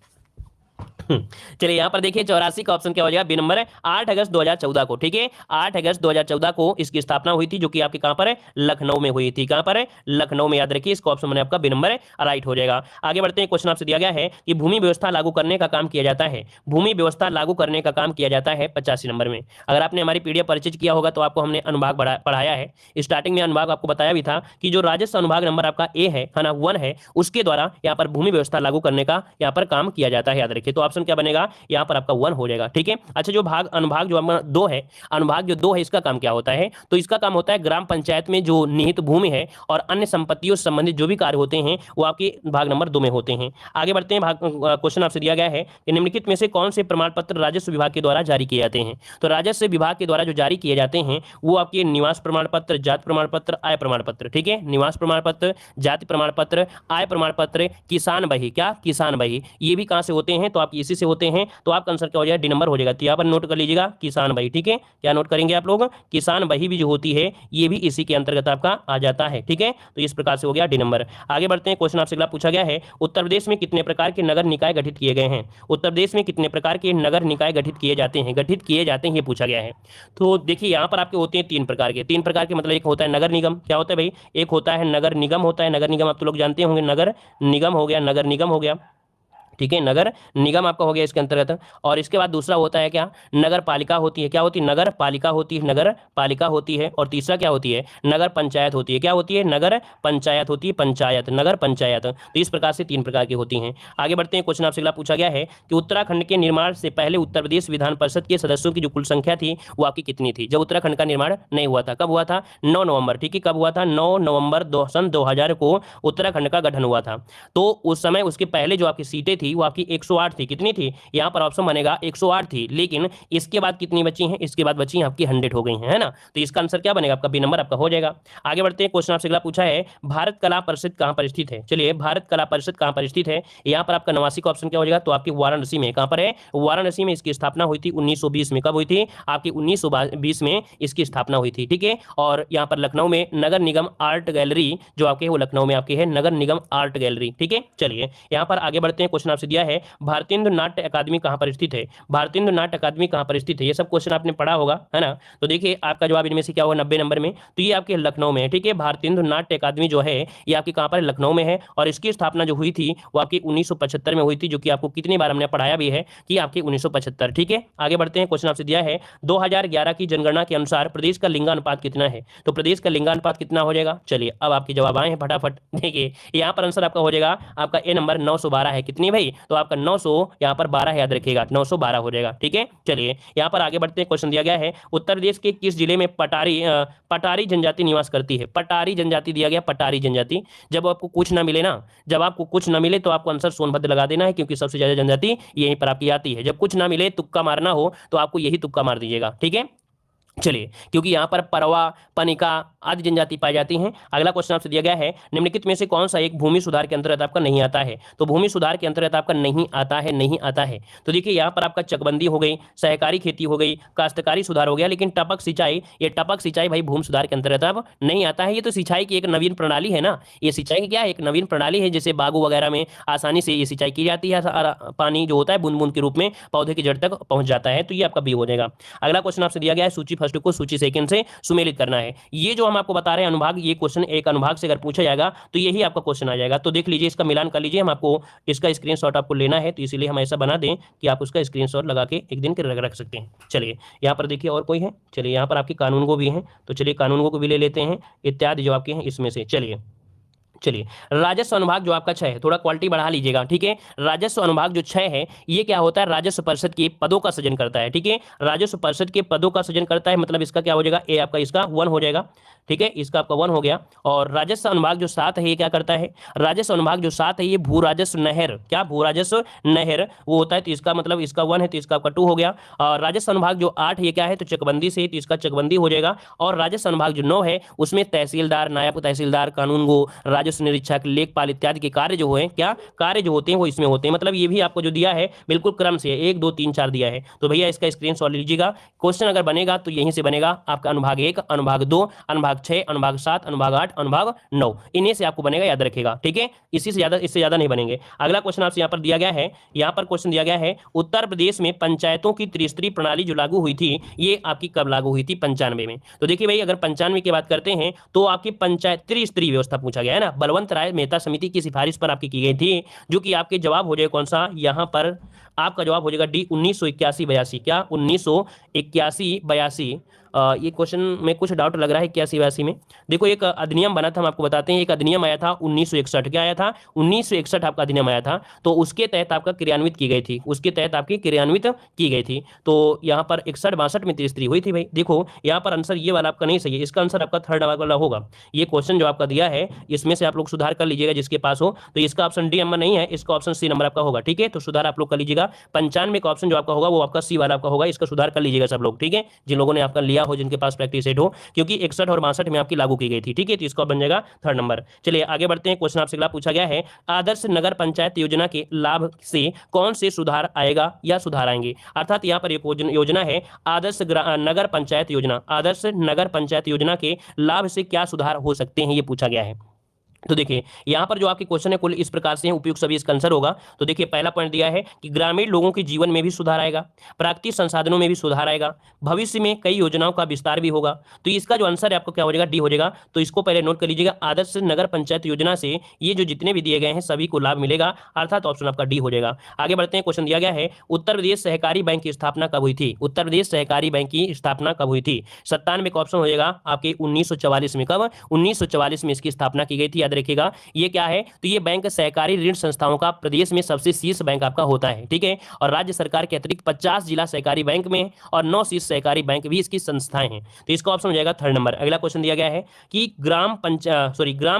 चलिए यहाँ पर देखिए 84 का ऑप्शन क्या हो जाएगा? बी नंबर है। 8 अगस्त 2014 को। ठीक है, 8 अगस्त 2014 को इसकी स्थापना हुई थी, जो कि आपके कहां पर है? लखनऊ में हुई थी। कहां पर है? लखनऊ में। याद रखिए, इसका ऑप्शन मैंने आपका बी नंबर है, राइट हो जाएगा। आगे बढ़ते हैं। क्वेश्चन आपसे दिया गया है कि भूमि व्यवस्था लागू करने का काम किया जाता है। भूमि व्यवस्था लागू करने का काम किया जाता है 85 नंबर में। अगर आपने हमारी पीडीएफ परिचित किया होगा तो आपको हमने अनुभाग पढ़ाया है। स्टार्टिंग में अनुभाग आपको बताया भी था कि जो राजस्व अनुभाग नंबर आपका ए है ना, 1 है, उसके द्वारा यहाँ पर भूमि व्यवस्था लागू करने का यहाँ पर काम किया जाता है। याद रखिए, तो ऑप्शन क्या बनेगा? यहाँ पर आपका 1 हो जाएगा। ठीक है, अच्छा, जो अनुभाग जो आपका 2 है, अनुभाग जो 2 है, इसका काम क्या होता है? तो इसका काम होता है ग्राम पंचायत में जो निहित भूमि है और अन्य संपत्तियों से संबंधित जो भी कार्य होते हैं वो आपके भाग नंबर 2 में होते हैं। आगे बढ़ते हैं। क्वेश्चन आपसे दिया गया है कि निम्नलिखित में से कौन से प्रमाण पत्र राजस्व विभाग के द्वारा जारी किए जाते हैं? तो राजस्व विभाग के द्वारा जो जारी किए जाते हैं वो आपके निवास प्रमाण पत्र, जाति प्रमाण पत्र, आय प्रमाण पत्र। ठीक है, निवास प्रमाण पत्र, जाति प्रमाण पत्र, आय प्रमाण पत्र, किसान बही। क्या? किसान बही। ये भी कहां से होते हैं? तो आप इसी से होते हैं। तो आपका आंसर क्या हो जाएगा? डी नंबर हो जाएगा। तो यहाँ पर नोट कर लीजिएगा किसान बही। ठीक है, क्या नोट करेंगे आप लोग? किसान बही भी जो होती है ये भी इसी के अंतर्गत आपका आ जाता है। ठीक है, तो इस प्रकार से हो गया डी नंबर। आगे बढ़ते हैं। क्वेश्चन आपसे अगला पूछा गया है, उत्तर प्रदेश में कितने प्रकार के नगर निकाय गठित किए गए हैं? उत्तर प्रदेश में कितने प्रकार के नगर निकाय गठित किए जाते हैं? गठित किए जाते हैं, ये पूछा गया है। तो देखिए यहाँ पर आपके होते हैं 3 प्रकार के। 3 प्रकार के मतलब एक होता है नगर निगम। क्या होता है भाई? एक होता है नगर निगम, होता है नगर निगम, आप तो लोग जानते होंगे। नगर निगम हो गया, नगर निगम हो गया। ठीक है, नगर निगम आपका हो गया इसके अंतर्गत। और इसके बाद दूसरा होता है क्या? नगर पालिका होती है। क्या होती है? नगर पालिका होती है, नगर पालिका होती है। और तीसरा क्या होती है? नगर पंचायत होती है। क्या होती है? नगर पंचायत होती है, पंचायत, नगर पंचायत। तो इस प्रकार से 3 प्रकार की होती हैं। आगे बढ़ते हैं। क्वेश्चन आपसे अगला पूछा गया है कि उत्तराखंड के निर्माण से पहले उत्तर प्रदेश विधान परिषद के सदस्यों की जो कुल संख्या थी वो आपकी कितनी थी? जब उत्तराखंड का निर्माण नहीं हुआ था। कब हुआ था? 9 नवंबर। ठीक है, कब हुआ था? 9 नवंबर सन 2000 को उत्तराखंड का गठन हुआ था। तो उस समय उसके पहले जो आपकी सीटें थी वो आपकी 108 थी। कितनी थी? यहाँ पर ऑप्शन बनेगा 108 थी। लेकिन इसके बाद कितनी बची हैं? इसके बाद बची हैं आपकी 100 हो गई हैं, है ना। तो इसका आंसर क्या बनेगा? आपका बी नंबर आपका हो जाएगा। आगे बढ़ते हैं। क्वेश्चन आपसे अगला पूछा है, भारत कला परिषद कहाँ पर स्थित है? चलिए, भारत कला परिषद कहाँ पर स्थित है? यहाँ पर आपका 89 का ऑप्शन क्या हो जाएगा? तो आपकी वाराणसी में। कहाँ पर है? वाराणसी में इसकी स्थापना हुई थी 1920 में। कब हुई थी? आपकी 1920 में इसकी स्थापना हुई थी। ठीक है, और यहाँ पर लखनऊ में नगर निगम आर्ट गैलरी जो आपके वो लखनऊ में आपकी है, नगर निगम आर्ट गैलरी। ठीक है, चलिए यहाँ पर आगे बढ़ते हैं। क्वेश्चन आपसे दिया है, भारतेंदु नाट्य अकादमी कहाँ पर स्थित है? भारतेंदु नाट्य अकादमी कहाँ पर स्थित है? ये सब क्वेश्चन आपने पढ़ा होगा, है ना। तो देखिए आपका जवाब इनमें से क्या होगा 90 नंबर में? तो ये आपके लखनऊ में है। ठीक है, भारतेंदु नाट्य अकादमी जो है ये आपकी कहाँ पर? लखनऊ में है। और इसकी स्थापना जो हुई थी वो आपकी 1975 में हुई थी, जो कि आपको कितनी बार हमने पढ़ाया भी है कि आपकी 1975। ठीक है, आगे बढ़ते हैं। क्वेश्चन आपसे दिया है 2011 की जनगणना के अनुसार प्रदेश का लिंगानुपात कितना है? तो प्रदेश का लिंगानुपात कितना हो जाएगा? चलिए अब आपके जवाब आए हैं फटाफट। देखिए यहाँ पर आंसर आपका हो जाएगा, आपका ए नंबर 912 है। कितनी भाई? तो आपका 900 यहाँ पर 12 याद रखिएगा, 912 हो जाएगा। ठीक है, चलिए यहाँ पर आगे बढ़ते हैं। क्वेश्चन दिया गया है, उत्तर प्रदेश के किस जिले में पटारी जनजाति निवास करती है? पटारी जनजाति दिया गया, पटारी जनजाति। जब आपको कुछ ना मिले ना, जब आपको कुछ ना मिले तो आपको आंसर सोनभद्र लगा देना है, क्योंकि सबसे ज्यादा जनजाति यहीं पर आपकी आती है। जब कुछ ना मिले, तुक्का मारना हो तो आपको यही तुक्का मार दीजिएगा। ठीक है, चलिए, क्योंकि यहाँ पर परवा, पनिका आदि जनजाति पाई जाती हैं। अगला क्वेश्चन आपसे दिया गया है, निम्नलिखित में से कौन सा एक भूमि सुधार के अंतर्गत आपका नहीं आता है? तो भूमि सुधार के अंतर्गत आपका नहीं आता है, नहीं आता है। तो देखिए यहाँ पर आपका चकबंदी हो गई, सहकारी खेती हो गई, काश्तकारी सुधार हो गया, लेकिन टपक सिंचाई, ये टपक सिंचाई भाई भूमि सुधार के अंतर्गत अब नहीं आता है। ये तो सिंचाई की एक नवीन प्रणाली है ना, ये सिंचाई की क्या है? एक नवीन प्रणाली है, जैसे बागों वगैरह में आसानी से ये सिंचाई की जाती है, पानी जो होता है बूंद बूंद के रूप में पौधे की जड़ तक पहुंच जाता है। तो ये आपका बी हो जाएगा। अगला क्वेश्चन आपसे दिया गया है, सूची फर्स्ट को सूची सेकंड से सुमेलित करना है। ये जो हम आपको बता रहे हैं अनुभाग, ये क्वेश्चन एक अनुभाग से अगर पूछा जाएगा तो यही आपका क्वेश्चन आ जाएगा। तो देख लीजिए, इसका मिलान कर लीजिए। हम आपको इसका स्क्रीनशॉट आपको लेना है, तो इसीलिए हम ऐसा बना दें कि आप उसका स्क्रीनशॉट लगा के एक दिन के रख सकते हैं। चलिए यहाँ पर देखिए और कोई है? चलिए यहाँ पर आपकी कानून गो भी है, तो चलिए कानून गो को भी ले लेते हैं, इत्यादि जो आपके हैं इसमें से। चलिए चलिए, राजस्व अनुभाग जो आपका 6 है, थोड़ा क्वालिटी बढ़ा लीजिएगा, ठीक है। राजस्व अनुभाग जो 6 है, ये क्या होता है, राजस्व परिषद के पदों का सृजन करता है, ठीक है। राजस्व परिषद के पदों का सृजन करता है, मतलब इसका क्या हो जाएगा, ए आपका इसका 1 हो जाएगा, ठीक है, इसका आपका 1 हो गया। और राजस्व अनुभाग जो 7 है, ये क्या करता है, राजस्व अनुभाग जो 7 है, ये भू राजस्व नहर, क्या भू राजस्व नहर वो होता है, तो इसका मतलब इसका 1 है, तो इसका आपका 2 हो गया। और राजस्व अनुभाग जो 8 है, ये क्या है, तो चकबंदी से, तो इसका चकबंदी हो जाएगा। और राजस्व अनुभाग जो 9 है, उसमें तहसीलदार, नायब तहसीलदार, कानूनगो, राजस्व निरीक्षक, लेखपाल इत्यादि के कार्य जो है, क्या कार्य जो होते हैं वो इसमें होते हैं। मतलब ये भी आपको जो दिया है बिल्कुल क्रम से 1 2 3 4 दिया है, तो भैया इसका स्क्रीनशॉट लीजिएगा। क्वेश्चन अगर बनेगा तो यहीं से बनेगा आपका अनुभाग 1, अनुभाग 2, अनुभाग 6, अनुभाग 7, अनुभाग 8, अनुभाग 9, इन्हीं से आपको बनेगा, याद रखिएगा, ठीक है। इसी से ज्यादा, इससे ज्यादा नहीं बनेंगे। अगला क्वेश्चन आपसे यहाँ पर दिया गया है, यहाँ पर क्वेश्चन दिया गया है, उत्तर प्रदेश में पंचायतों की त्रिस्तरीय प्रणाली जो लागू हुई थी, ये आपकी कब लागू हुई थी, 95 में। तो देखिए भाई, अगर 95 की बात करते हैं तो आपकी पंचायत त्रिस्तरीय व्यवस्था पूछा गया है ना, बलवंत राय मेहता समिति की सिफारिश पर आपकी की गई थी, जो कि आपके जवाब हो जाएगा कौन सा, यहाँ पर आपका जवाब हो जाएगा डी 1981-82, क्या 1981-82। ये क्वेश्चन में कुछ डाउट लग रहा है 81-82 में। देखो एक अधिनियम बना था, हम आपको बताते हैं, एक अधिनियम आया था 1961, क्या आया था, 1961 आपका अधिनियम आया था, तो उसके तहत आपका क्रियान्वित की गई थी, उसके तहत आपकी क्रियान्वित की गई थी। तो यहाँ पर 61-62 में त्रिस्तरीय हुई थी भाई। देखो यहाँ पर आंसर ये वाला आपका नहीं सही है, इसका आंसर आपका थर्ड वाला होगा। ये क्वेश्चन जो आपका दिया है, इसमें से आप लोग सुधार कर लीजिएगा जिसके पास हो। तो इसका ऑप्शन डी नंबर नहीं है, इसका ऑप्शन सी नंबर आपका होगा, ठीक है। तो सुधार आप लोग कर लीजिएगा। 95 का ऑप्शन जो आपका होगा वो आपका सी वाला आपका होगा, इसका सुधार कर लीजिएगा सब लोग, ठीक है, जिन लोगों ने आपका लिया हो, जिनके पास प्रैक्टिस सेट हो, क्योंकि 61 और 62 में आपकी लागू की गई थी, ठीक है। तो इसका बन जाएगा थर्ड नंबर। चलिए आगे बढ़ते हैं। क्वेश्चन आपसे अगला पूछा गया है, आदर्श नगर पंचायत योजना के लाभ से कौन से सुधार आएगा या सुधार आएंगे। अर्थात यहाँ पर एक योजना है आदर्श नगर पंचायत योजना, आदर्श नगर पंचायत योजना के लाभ से क्या सुधार हो सकते हैं, ये पूछा गया है। तो देखिए यहाँ पर जो आपके क्वेश्चन है कुल इस प्रकार से हैं, उपयुक्त सभी इसका आंसर होगा। तो देखिए पहला पॉइंट दिया है कि ग्रामीण लोगों के जीवन में भी सुधार आएगा, प्राकृतिक संसाधनों में भी सुधार आएगा, भविष्य में कई योजनाओं का विस्तार भी होगा। तो इसका जो आंसर है आपको क्या हो जाएगा, डी हो जाएगा। तो इसको पहले नोट कर लीजिएगा, आदर्श नगर पंचायत योजना से ये जो जितने भी दिए गए हैं सभी को लाभ मिलेगा, अर्थात ऑप्शन आपका डी हो जाएगा। आगे बढ़ते हैं। क्वेश्चन दिया गया है, उत्तर प्रदेश सहकारी बैंक की स्थापना कब हुई थी, उत्तर प्रदेश सहकारी बैंक की स्थापना कब हुई थी। 97 का ऑप्शन हो जाएगा आपके 1944 में। कब, 1944 में इसकी स्थापना की गई थी, याद रखिएगा। ये क्या है, तो ये बैंक सहकारी ऋण संस्थाओं का प्रदेश में सबसे शीर्ष बैंक आपका होता है, ठीक है। और राज्य सरकार के अतिरिक्त 50 जिला सहकारी बैंक में और 9 शीर्ष सहकारी बैंक भी इसकी संस्थाएं हैं। तो इसका ऑप्शन हो जाएगा थर्ड नंबर। अगला क्वेश्चन दिया गया है कि ग्राम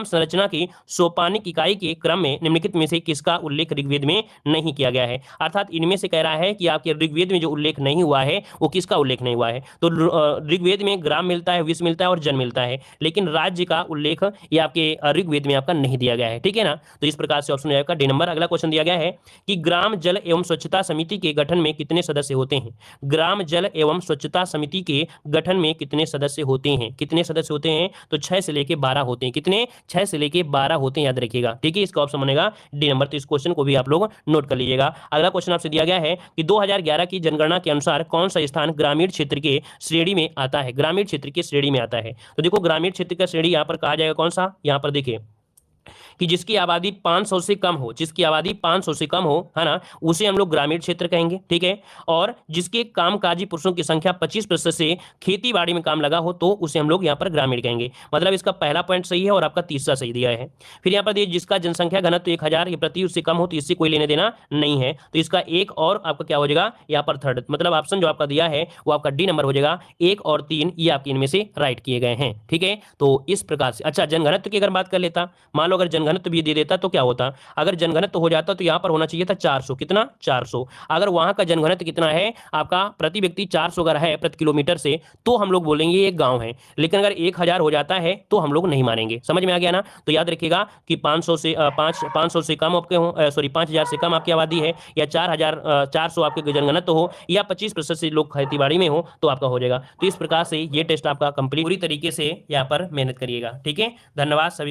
संरचना की सोपानिक इकाई के क्रम में निम्नलिखित में से किसका उल्लेख ऋग्वेद में नहीं किया गया है। अर्थात इनमें से कह रहा है कि आपके ऋग्वेद में जो उल्लेख नहीं हुआ है वो किसका उल्लेख नहीं हुआ है। तो ऋग्वेद में ग्राम मिलता है, विश्व मिलता है और जन मिलता है, लेकिन राज्य का उल्लेख ये आपके ऋग्वेद में आपका नहीं दिया गया है, ठीक है ना। तो इस प्रकार से ऑप्शन हो जाएगा डी नंबर। अगला क्वेश्चन दिया गया है कि ग्राम जल एवं स्वच्छता समिति के गठन में कितने सदस्य होते हैं। ग्राम जल एवं स्वच्छता समिति के गठन में कितने सदस्य होते हैं, कितने सदस्य होते हैं, तो 6 से लेके 12 होते हैं। कितने, 6 से लेके 12 होते हैं, याद रखिएगा, ठीक है। इसका ऑप्शन बनेगा डी नंबर। तो इस क्वेश्चन को भी आप लोग नोट कर लीजिएगा। अगला क्वेश्चन आपसे दिया गया है कि 2011 की जनगणना के अनुसार कौन सा स्थान ग्रामीण क्षेत्र के श्रेणी में आता है, ग्रामीण क्षेत्र की श्रेणी में आता है। तो देखो ग्रामीण क्षेत्र का श्रेणी यहाँ पर कहा जाएगा कौन सा, यहाँ पर देखिए कि जिसकी आबादी 500 से कम हो, जिसकी आबादी 500 से कम हो, है ना, उसे हम लोग ग्रामीण क्षेत्र कहेंगे, ठीक है। और जिसके कामकाजी पुरुषों की संख्या 25% से खेती बाड़ी में काम लगा हो तो उसे हम लोग यहाँ पर ग्रामीण कहेंगे। मतलब इसका पहला पॉइंट सही है और आपका तीसरा सही दिया है। फिर यहाँ पर देखिए जिसका जनसंख्या घनत्व 1000 के प्रति उससे कम हो तो इससे कोई लेने देना नहीं है, तो इसका एक और आपका क्या हो जाएगा यहाँ पर थर्ड। मतलब ऑप्शन जो आपका दिया है वो आपका डी नंबर हो जाएगा। 1 और 3 ये आपके इनमें से राइट किए गए हैं, ठीक है। तो इस प्रकार से अच्छा जनघनत्व की अगर बात कर लेता, मान लो अगर जनघनत्व भी दे देता तो क्या होता, अगर जनघनत्व हो जाता तो यहाँ पर होना चाहिए था 400, कितना 400। अगर वहां का जनघनत्व कितना है आपका प्रति व्यक्ति 400 अगर है प्रति किलोमीटर से तो हम लोग बोलेंगे ये एक गांव है, लेकिन अगर 1000 हो जाता है तो हम लोग नहीं मानेंगे। समझ में आ गया ना। तो याद रखिएगा कि 500 से कम आपके हो, 5000 से कम आपकी आबादी है, या 400 आपके जनघनत्व हो, या 25% से लोग खेती बाड़ी में हो तो आपका हो जाएगा। तो इस प्रकार से ये टेस्ट आपका कंप्लीट पूरी तरीके से यहाँ पर मेहनत करिएगा, ठीक है। धन्यवाद सभी।